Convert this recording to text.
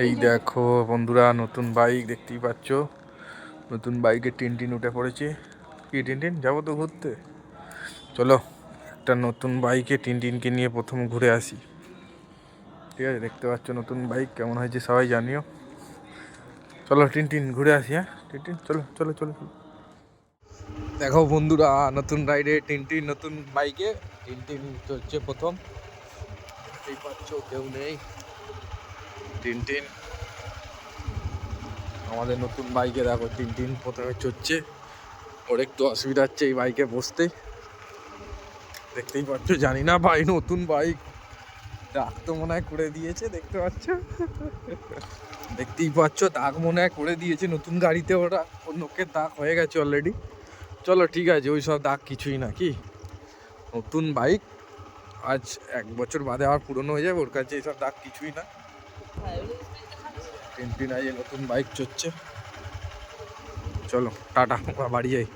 এই দেখো বন্ধুরা, নতুন বাইক দেখতেই পাচ্ছ। নতুন বাইকে টিনটিন উঠে পড়েছে। কি টিনটিন, যাবো তো ঘুরতে? চলো, একটা নতুন বাইকে টিনটিনকে নিয়ে প্রথম ঘুরে আসি। ঠিক আছে, দেখতে পাচ্ছ নতুন বাইক কেমন হয়েছে সবাই জানিও। চলো টিনটিন ঘুরে আসি। হ্যাঁ টিনটিন, চলো চলো চলো চলো। দেখো বন্ধুরা, নতুন রাইডে টিনটিন নতুন বাইকে। টিনটিন চলছে প্রথম। দেখতেই পাচ্ছ কেউ নেই। টিনটিন আমাদের নতুন বাইকে দেখো, টিনটিন প্রথমে চড়ছে। ওর একটু অসুবিধা হচ্ছে এই বাইকে বসতে। দেখতেই পাচ্ছ, জানি না ভাই, নতুন বাইক দাগ তো মনে হয় করে দিয়েছে। দেখতে পাচ্ছ, দেখতেই পাচ্ছ দাগ মনে হয় করে দিয়েছে নতুন গাড়িতে। ওরা ওর নোকের দাগ হয়ে গেছে অলরেডি। চলো ঠিক আছে, ওই সব দাগ কিছুই না। কি নতুন বাইক, আজ 1 বছর বাদে আবার পুরনো হয়ে যাবে, ওর কাছে এইসব দাগ কিছুই না। টিনটিন আজ নতুন বাইক চড়ছে। চলো টাটা, বাড়ি যাই।